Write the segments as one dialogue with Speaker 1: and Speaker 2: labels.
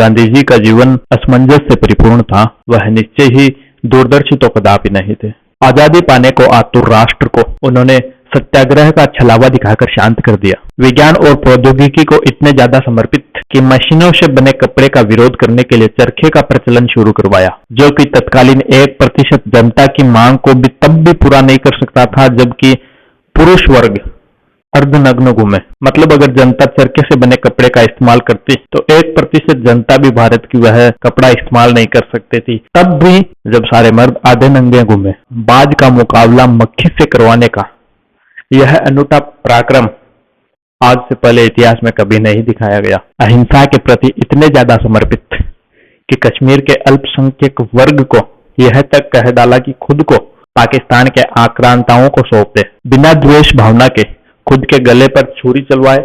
Speaker 1: गांधी जी का जीवन असमंजस से परिपूर्ण था। वह निश्चय ही दूरदर्शी तो कदापि नहीं थे। आजादी पाने को आतुर राष्ट्र को उन्होंने सत्याग्रह का छलावा दिखाकर शांत कर दिया। विज्ञान और प्रौद्योगिकी को इतने ज्यादा समर्पित कि मशीनों से बने कपड़े का विरोध करने के लिए चरखे का प्रचलन शुरू करवाया, जो कि तत्कालीन 1% जनता की मांग को भी तब भी पूरा नहीं कर सकता था, जबकि पुरुष वर्ग अर्धनग्न घूमे। मतलब अगर जनता चरखे से बने कपड़े का इस्तेमाल करती तो 1% जनता भी भारत की वह कपड़ा इस्तेमाल नहीं कर सकती थी। तब भी जब सारे मर्द आधे नंगे घूमे, बाज का मुकाबला मक्खी से करवाने का यह अनूठा पराक्रम आज से पहले इतिहास में कभी नहीं दिखाया गया। अहिंसा के प्रति इतने ज्यादा समर्पित कि कश्मीर के अल्पसंख्यक वर्ग को यह तक कह डाला कि खुद को पाकिस्तान के आक्रांताओं को सौंप दे, बिना द्वेष भावना के खुद के गले पर छुरी चलवाए,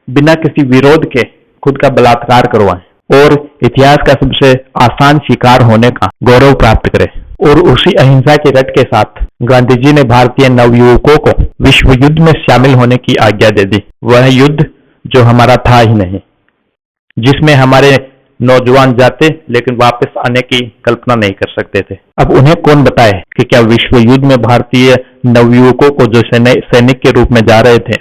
Speaker 1: बिना किसी विरोध के खुद का बलात्कार करवाए और इतिहास का सबसे आसान शिकार होने का गौरव प्राप्त करे। और उसी अहिंसा के रट के साथ गांधी जी ने भारतीय नवयुवकों को विश्व युद्ध में शामिल होने की आज्ञा दे दी। वह युद्ध जो हमारा था ही नहीं, जिसमें हमारे नौजवान जाते लेकिन वापस आने की कल्पना नहीं कर सकते थे। अब उन्हें कौन बताए कि क्या विश्व युद्ध में भारतीय नवयुवकों को जो सैनिक के रूप में जा रहे थे,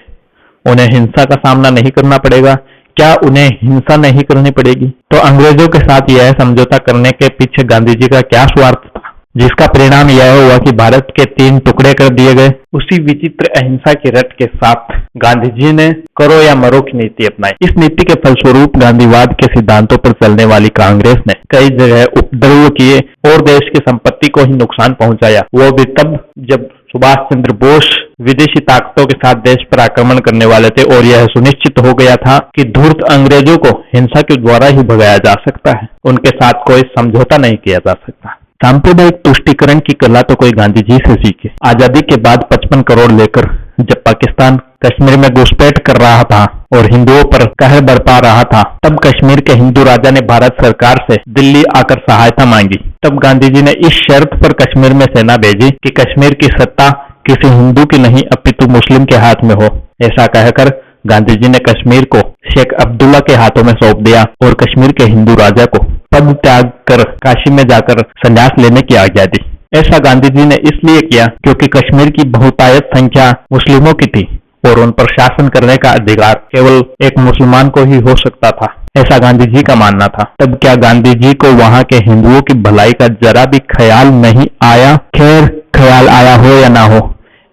Speaker 1: उन्हें हिंसा का सामना नहीं करना पड़ेगा? क्या उन्हें हिंसा नहीं करनी पड़ेगी? तो अंग्रेजों के साथ यह समझौता करने के पीछे गांधी जी का क्या स्वार्थ था, जिसका परिणाम यह हुआ कि भारत के 3 टुकड़े कर दिए गए? उसी विचित्र अहिंसा के रट के साथ गांधी जी ने करो या मरो की नीति अपनाई। इस नीति के फलस्वरूप गांधीवाद के सिद्धांतों पर चलने वाली कांग्रेस ने कई जगह उपद्रव किए और देश की संपत्ति को ही नुकसान पहुंचाया। वो भी तब जब सुभाष चंद्र बोस विदेशी ताकतों के साथ देश पर आक्रमण करने वाले थे और यह सुनिश्चित हो गया था कि धूर्त अंग्रेजों को हिंसा के द्वारा ही भगाया जा सकता है, उनके साथ कोई समझौता नहीं किया जा सकता। सांप्रदायिक तुष्टीकरण की कला तो कोई गांधी जी से सीखे। आजादी के बाद 55 करोड़ लेकर जब पाकिस्तान कश्मीर में घुसपैठ कर रहा था और हिंदुओं पर कहर बरपा रहा था, तब कश्मीर के हिंदू राजा ने भारत सरकार से दिल्ली आकर सहायता मांगी। तब गांधी जी ने इस शर्त पर कश्मीर में सेना भेजी कि कश्मीर की सत्ता किसी हिंदू की नहीं अपितु मुस्लिम के हाथ में हो। ऐसा कहकर गांधी जी ने कश्मीर को शेख अब्दुल्ला के हाथों में सौंप दिया और कश्मीर के हिंदू राजा को पद त्याग कर काशी में जाकर संन्यास लेने की आज्ञा दी। ऐसा गांधी जी ने इसलिए किया क्योंकि कश्मीर की बहुतायत संख्या मुस्लिमों की थी और उन पर शासन करने का अधिकार केवल एक मुसलमान को ही हो सकता था, ऐसा गांधी जी का मानना था। तब क्या गांधी जी को वहां के हिंदुओं की भलाई का जरा भी ख्याल नहीं आया? खैर, ख्याल आया हो या ना हो,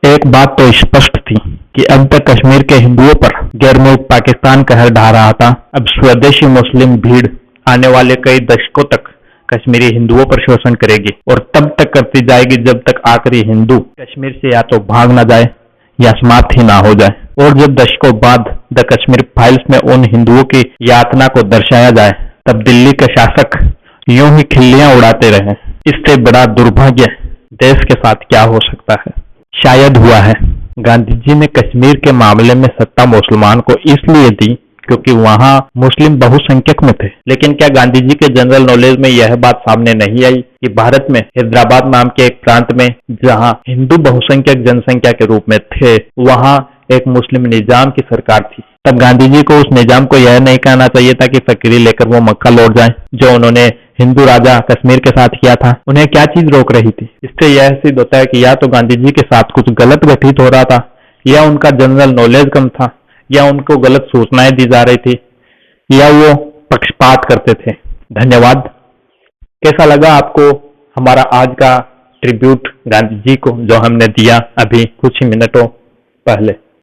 Speaker 1: एक बात तो स्पष्ट थी कि अब तक कश्मीर के हिंदुओं पर गैर मुल्क पाकिस्तान कहर ढा रहा था। अब स्वदेशी मुस्लिम भीड़ आने वाले कई दशकों तक कश्मीरी हिंदुओं पर शोषण करेगी और तब तक करती जाएगी जब तक आखिरी हिंदू कश्मीर से या तो भाग ना जाए या समाप्त ही ना हो जाए। और जब दशकों बाद द कश्मीर फाइल्स में उन हिंदुओं की यातना को दर्शाया जाए, तब दिल्ली के शासक यूं ही खिल्लियां उड़ाते रहे। इससे बड़ा दुर्भाग्य देश के साथ क्या हो सकता है? शायद हुआ है। गांधी जी ने कश्मीर के मामले में सत्ता मुसलमान को इसलिए दी क्योंकि वहां मुस्लिम बहुसंख्यक में थे। लेकिन क्या गांधी जी के जनरल नॉलेज में यह बात सामने नहीं आई कि भारत में हैदराबाद नाम के एक प्रांत में जहां हिंदू बहुसंख्यक जनसंख्या के रूप में थे, वहां एक मुस्लिम निजाम की सरकार थी। तब गांधी जी को उस निजाम को यह नहीं कहना चाहिए था कि फकीरी लेकर वो मक्का लौट जाएं, जो उन्होंने हिंदू राजा कश्मीर के साथ किया था। उन्हें क्या चीज रोक रही थी? इससे यह सिद्ध होता है कि या तो गांधी जी के साथ कुछ गलत घटित हो रहा था, या उनका जनरल नॉलेज कम था, या उनको गलत सूचनाएं दी जा रही थी, या वो पक्षपात करते थे। धन्यवाद। कैसा लगा आपको हमारा आज का ट्रिब्यूट गांधी जी को जो हमने दिया अभी कुछ ही मिनटों पहले?